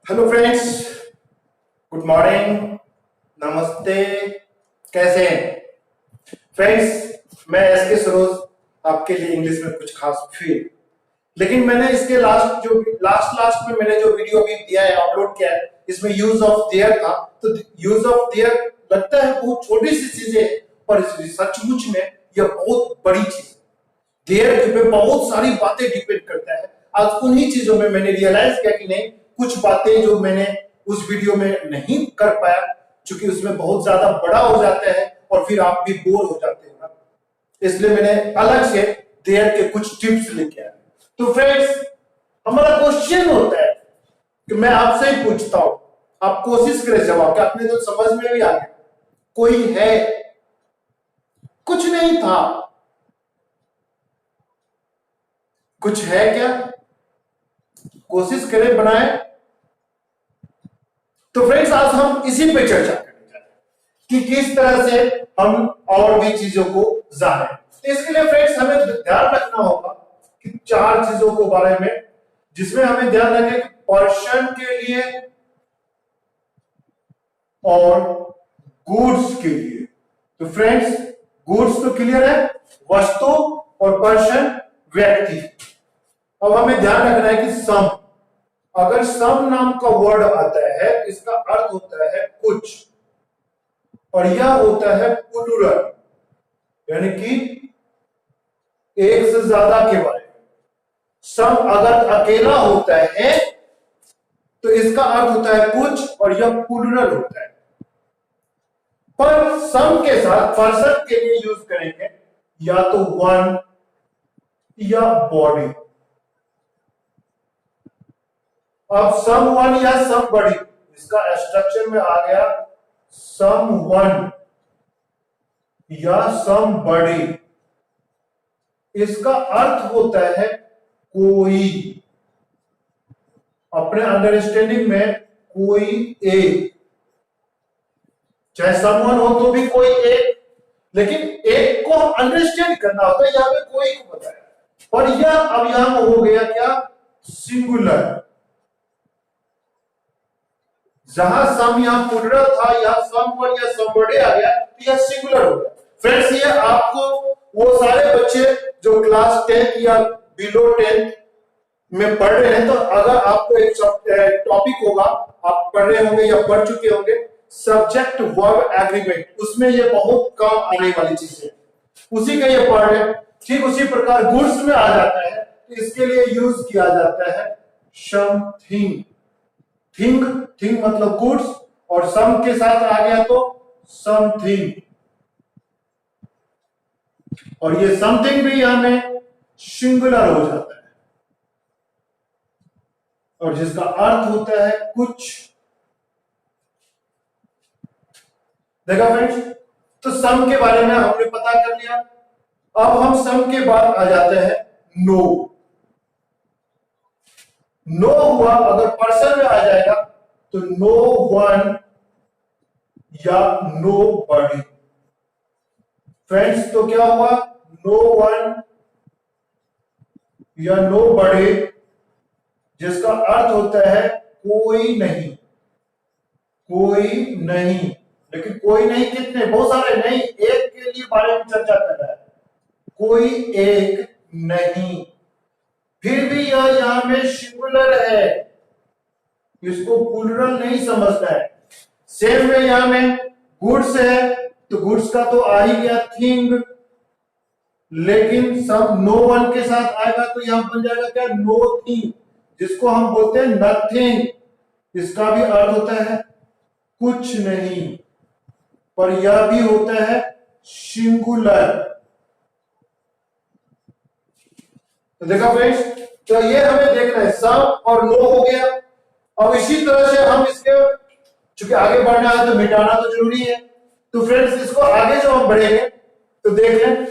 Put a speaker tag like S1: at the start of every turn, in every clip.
S1: Hello friends, good morning, नमस्ते। कैसे हैं फ्रेंड्स? मैं एस के सरोज आपके लिए इंग्लिश में कुछ खास फील। लेकिन मैंने इसके लास्ट में मैंने जो वीडियो भी दिया है, अपलोड किया है, इसमें यूज ऑफ देयर था। तो यूज ऑफ देयर लगता है बहुत छोटी सी चीज है, पर सचमुच में यह बहुत बड़ी चीज। देयर पे बहुत सारी बातें डिपेंड करता है। आज उन्हीं चीजों में मैंने रियलाइज किया कि नहीं, कुछ बातें जो मैंने उस वीडियो में नहीं कर पाया, क्योंकि उसमें बहुत ज्यादा बड़ा हो जाता है और फिर आप भी बोर हो जाते हो ना, इसलिए मैंने अलग से देयर के कुछ टिप्स लेके आया। तो फ्रेंड्स, हमारा क्वेश्चन होता है कि मैं आपसे ही पूछता हूं, आप कोशिश करें जवाब कि आपने तो समझ में भी आ गया। कोई है, कुछ नहीं था, कुछ है क्या? कोशिश करें, बनाए। तो फ्रेंड्स, आज हम इसी पे चर्चा करने जा रहे हैं कि किस तरह से हम और भी चीजों को जाने। तो इसके लिए फ्रेंड्स, हमें ध्यान रखना होगा कि चार चीजों के बारे में, जिसमें हमें ध्यान रखें कि पर्सन के लिए और गुड्स के लिए। तो फ्रेंड्स, गुड्स तो क्लियर है, वस्तु, और पर्सन व्यक्ति। अब हमें ध्यान रखना है कि सम, अगर सम नाम का वर्ड आता है, इसका अर्थ होता है कुछ, और यह होता है प्लूरल, यानी कि एक से ज्यादा के बारे में। सम अगर अकेला होता है तो इसका अर्थ होता है कुछ, और यह प्लूरल होता है। पर सम के साथ पर्सन के लिए यूज करेंगे या तो वन या बॉडी। अब सम वन या सम बड़ी, इसका स्ट्रक्चर में आ गया सम वन या सम बड़ी। इसका अर्थ होता है कोई, अपने अंडरस्टैंडिंग में कोई एक, चाहे समवन हो तो भी कोई एक, लेकिन एक को हम अंडरस्टैंड करना होता है, यहां पे कोई को बताया। और यह अब यहां हो गया क्या? सिंगुलर। जहां सम यहां प्लूरल था, यहां समवन या समबडी आ गया, तो यह सिंगुलर हो गया। फ्रेंड्स, ये आपको वो सारे बच्चे जो क्लास 10 या बिलो 10 में पढ़ रहे हैं, तो अगर आपको एक टॉपिक होगा, आप पढ़ रहे होंगे या पढ़ चुके होंगे, सब्जेक्ट वर्ब एग्रीमेंट, उसमें ये बहुत कम आने वाली चीज है, उसी का ये पढ़ रहे हैं। ठीक उसी प्रकार गुड्स में आ जाता है, तो इसके लिए यूज किया जाता है समथिंग। थिंग, थिंग मतलब गुड्स, और सम के साथ आ गया तो समथिंग, और ये समथिंग भी यहां में सिंगुलर हो जाता है, और जिसका अर्थ होता है कुछ। देखा फ्रेंड्स, तो सम के बारे में हमने पता कर लिया। अब हम सम के बाद आ जाते हैं नो। नो हुआ, अगर पर्सन में आ जाएगा तो नो वन या नो बडी। फ्रेंड्स, तो क्या हुआ? नो वन या नो बडी, जिसका अर्थ होता है कोई नहीं, कोई नहीं। लेकिन कोई नहीं कितने? बहुत सारे नहीं, एक के लिए बारे में चर्चा कर रहा है, कोई एक नहीं। फिर भी यह यहां में सिंगुलर है, इसको प्लूरल नहीं समझना है। सेम में यहां में गुड्स है, तो गुड्स का तो आ ही गया थिंग, लेकिन सब नो वन के साथ आएगा तो यहां बन जाएगा क्या? नो थिंग, जिसको हम बोलते हैं नथिंग। इसका भी अर्थ होता है कुछ नहीं, पर यह भी होता है सिंगुलर। तो देखा फ्रेंड्स, तो ये हमें देखना है, सम और नो हो गया। अब इसी तरह से हम इसके, चूंकि आगे बढ़ना है तो मिटाना तो जरूरी है। तो फ्रेंड्स, इसको आगे जो हम बढ़ेंगे तो देख लें।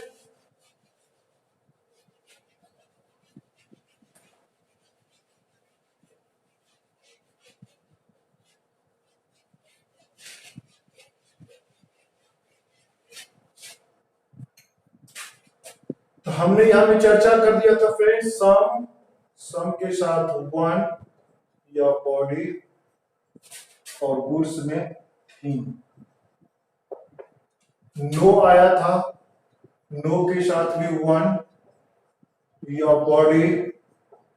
S1: तो हमने यहां में चर्चा कर दिया था फ्रेंड्स, सम, सम के साथ वन या बॉडी, और गुड्स में थिंग। नो आया था, नो के साथ भी वन, योर बॉडी,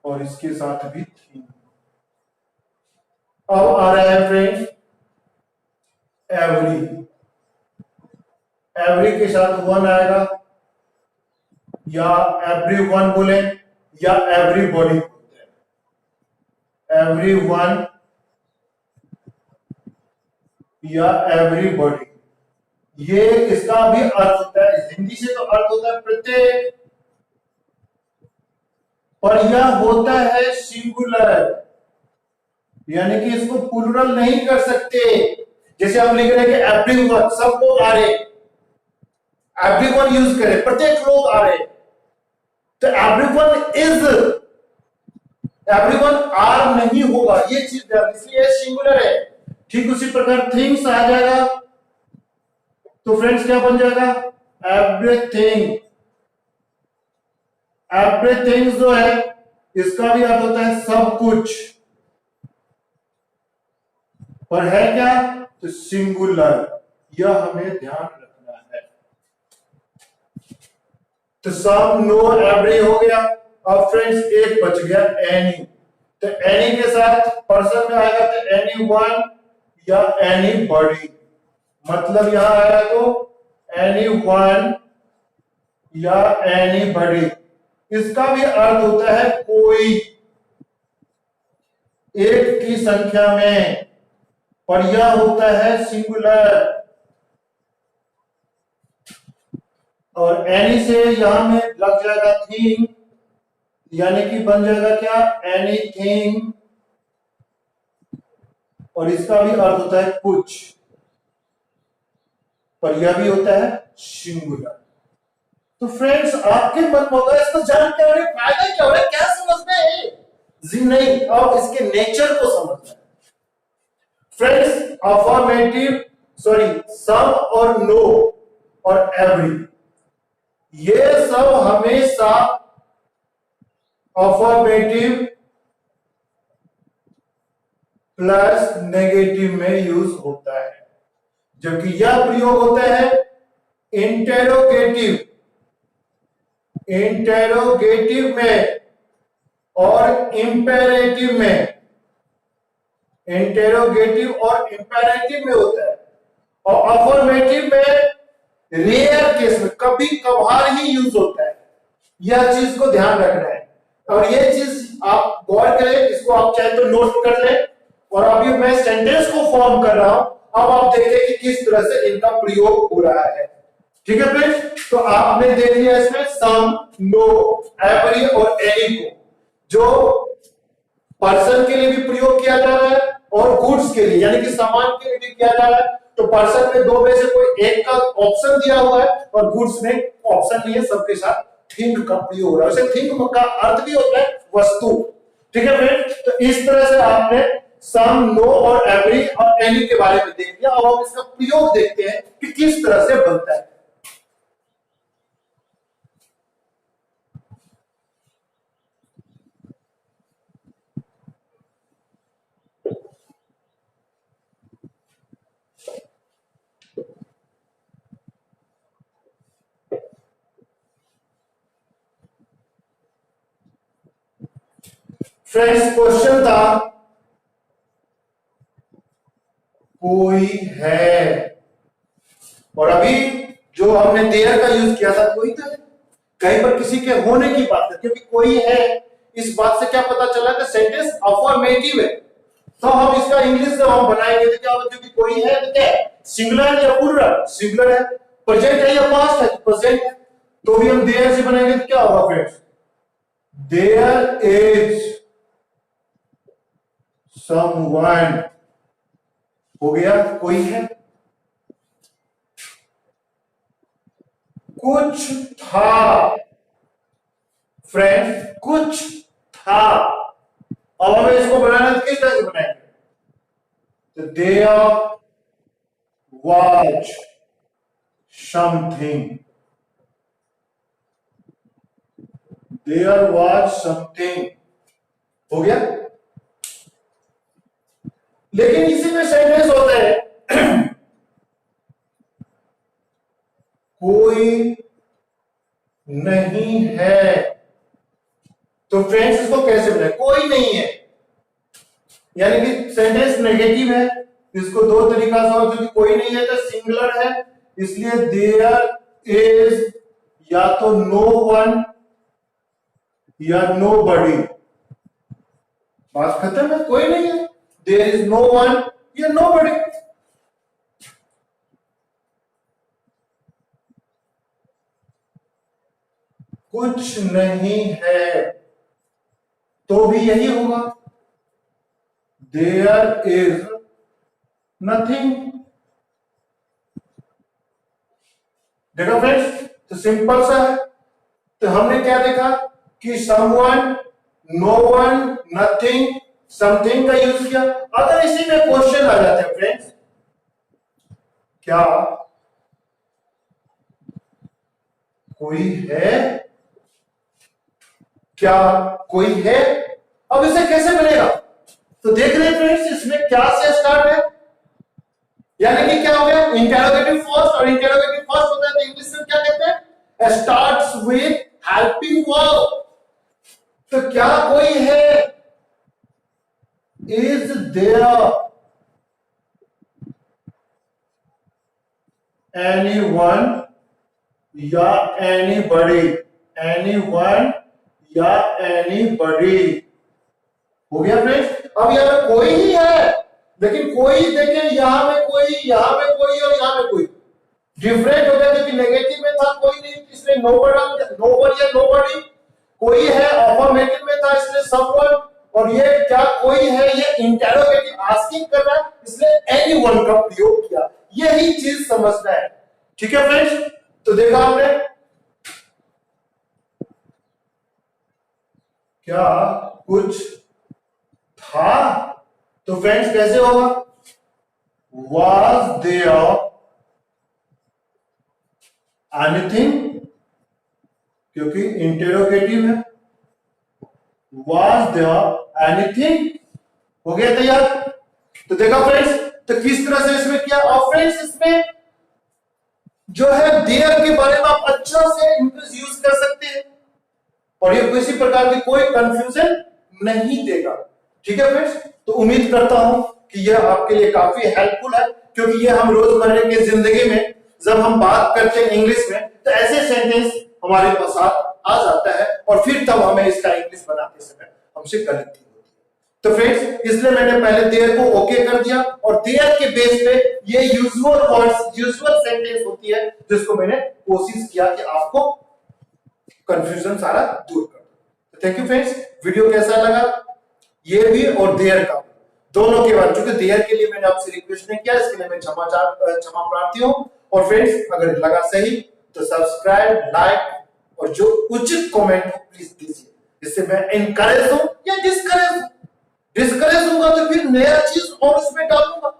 S1: और इसके साथ भी थिंग। अब आ रहा है फ्रेंड्स एवरी। एवरी के साथ वन आएगा, या एवरी वन बोले या एवरीबॉडी बोलते हैं। एवरी वन या एवरीबॉडी, ये इसका भी अर्थ होता है। हिंदी से तो अर्थ होता है प्रत्येक, पर यह होता है सिंगुलर, यानी कि इसको प्लूरल नहीं कर सकते। जैसे हम लिख रहे हैं कि एवरीवन, सब लोग आ रहे, एवरीवन यूज करें, प्रत्येक लोग आ रहे, तो एवरीवन इज, एवरीवन आर नहीं होगा, ये चीज इसलिए सिंगुलर है। ठीक उसी प्रकार थिंग्स आ जाएगा, तो फ्रेंड्स क्या बन जाएगा, एवरीथिंग। एवरीथिंग जो है इसका भी अर्थ होता है सब कुछ, पर है क्या, तो सिंगुलर, यह हमें ध्यान रखना है। तो सम, नो, एवरी हो गया। अब फ्रेंड्स एक बच गया एनी। तो एनी के साथ पर्सन में आएगा तो एनी वन या एनी बॉडी, मतलब यहां आया तो एनी वन या एनी बॉडी। इसका भी अर्थ होता है कोई, एक की संख्या में, पर यह होता है सिंगुलर। और एनी से यहां में लग जाएगा थिंग, यानी कि बन जाएगा क्या, एनीथिंग, और इसका भी अर्थ होता है कुछ, पर यह भी होता है सिंगुलर। तो फ्रेंड्स आपके मन में होगा इसको जान के हमें फायदा क्या हो रहा है, क्या समझना है, जी नहीं, और इसके नेचर को समझना है। फ्रेंड्स अफर्मेटिव, सॉरी, सम और नो और एवरी, ये सब हमेशा अफर्मेटिव प्लस नेगेटिव में यूज होता है, जबकि यह प्रयोग होता है इंटेरोगेटिव, इंटेरोगेटिव में और इंपेरेटिव में, इंटेरोगेटिव और इंपेरेटिव में होता है। और अफर्मेटिव में रेयर केस में, कभी कभार ही यूज होता है। यह चीज को ध्यान रखना है, और यह चीज आप गौर करें, इसको आप चाहे तो नोट कर लें। और अभी मैं सेंटेंस को फॉर्म कर रहा हूं, अब आप देखें कि किस तरह से इनका प्रयोग हो रहा है। ठीक है फ्रेंड्स, तो आपने देख लिया इसमें सम, नो, एवरी और एनी को, जो पर्सन के लिए भी प्रयोग किया जा रहा है और गुड्स के लिए, यानी कि सामान के लिए भी किया जा रहा है। तो पर्सन में दो में से कोई एक का ऑप्शन दिया हुआ है, और गुड्स में ऑप्शन नहीं है, सबके साथ थिंग का प्रयोग हो रहा है। वैसे थिंग का अर्थ भी होता है वस्तु। ठीक है फ्रेंड, तो इस तरह से आपने सम, नो और एवरी और एनी के बारे में देख लिया। अब हम इसका प्रयोग देखते हैं कि किस तरह से बनता है। फ्रेंड्स क्वेश्चन था कोई है, और अभी जो हमने देयर का यूज किया था कोई था, कहीं पर किसी के होने की बात है, क्योंकि कोई है, इस बात से क्या पता चला कि सेंटेंस अफर्मेटिव है। तो हम इसका इंग्लिश जब हम बनाएंगे तो क्या होगा, क्योंकि कोई है तो क्या है, सिंगुलर है या प्लूरल, सिंगुलर है। प्रेजेंट है या पास्ट है, प्रेजेंट है। तो भी हम देयर से बनाएंगे तो क्या होगा फ्रेंड्स, देयर इज समवन, हो गया कोई है। कुछ था फ्रेंड्स, कुछ था। अब हमें इसको बनाना तो किस तरह से बनाएंगे, तो there was something, there was something, हो गया। लेकिन इसी में सेंटेंस होता है कोई नहीं है। तो फ्रेंड्स इसको कैसे बनाए? कोई नहीं है यानी कि सेंटेंस नेगेटिव है, इसको दो तरीका से हो, क्योंकि कोई नहीं है तो सिंगुलर है, इसलिए देयर इज या तो नो वन या नो बडी। बात खत्म है, कोई नहीं है, देयर इज नो वन या नो बडी। कुछ नहीं है तो भी यही होगा, देयर इज नथिंग। देखो फ्रेंड्स, तो सिंपल सा है। तो हमने क्या देखा कि someone, no one, nothing, something का यूज किया। अगर इसी में क्वेश्चन आ जाते हैं फ्रेंड्स, क्या कोई है? क्या कोई है? अब इसे कैसे मिलेगा? तो देख रहे हैं फ्रेंड्स, इसमें क्या से स्टार्ट है, यानी कि क्या हो गया, इंटेरोगेटिव फर्स्ट, और इंटेरोगेटिव फर्स्ट होता है तो इंग्लिश में क्या कहते हैं, स्टार्ट्स विद हेल्पिंग वर्ब। तो क्या कोई है? इज देयर एनीवन या एनीबॉडी? एनीवन या एनीबॉडी हो गया फ्रेंड्स। अब यहां कोई ही है, लेकिन कोई देखें, यहां में कोई, यहां में कोई और यहां में कोई डिफरेंट हो गया, क्योंकि नेगेटिव में था कोई नहीं, इसलिए नोबडी या नोबडी। कोई है अफर्मेटिव में था, इसलिए समवन। और ये क्या कोई है, ये इंटेरोगेटिव आस्किंग कर रहा है, इसलिए एनीवन का प्रयोग किया। यही चीज समझना है, ठीक है फ्रेंड्स। तो देखा आपने, क्या कुछ था? तो फ्रेंड्स कैसे होगा, was there anything, क्योंकि इंटेरोगेटिव है, was there anything हो गया तैयार। तो देखा फ्रेंड्स, तो किस तरह से इसमें किया। और फ्रेंड्स इसमें जो है देयर के बारे में आप अच्छा से इंग्लिश यूज कर सकते हैं, और ये किसी प्रकार की कोई कंफ्यूजन नहीं देगा, ठीक है फ्रेंड्स। तो उम्मीद करता हूं कि यह आपके लिए काफी हेल्पफुल है, क्योंकि ये हम रोजमर्रा की जिंदगी में जब हम बात करते हैं इंग्लिश में, तो ऐसे सेंटेंस हमारे पास आ जाता है, और फिर तब हमें इसका इंग्लिश बनाते समय हमसे गलती होती है। तो फ्रेंड्स इसलिए मैंने पहले देयर को ओके कर दिया, और देयर के बेस पे ये यूजुअल वर्ड्स, यूजुअल सेंटेंस होती है, जिसको मैंने कोशिश किया कि आपको कंफ्यूजन सारा दूर कर दो। Thank you friends. वीडियो कैसा लगा, ये भी और देयर का दोनों के बाद, क्योंकि देयर के लिए मैंने आपसे रिक्वेस्ट नहीं किया, इसके लिए मैं क्षमा प्रार्थी हूं। और फ्रेंड्स अगर लगा सही तो सब्सक्राइब, लाइक और जो उचित कमेंट हो प्लीज दीजिए, जिससे मैं एनकरेज हूं या डिस्करेज। डिस्करेज होगा तो फिर नया चीज और उसमें डालूंगा,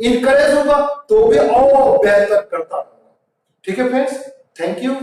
S1: इनकरेज होगा तो भी और बेहतर करता रहूंगा, ठीक है फ्रेंड्स। Thank you.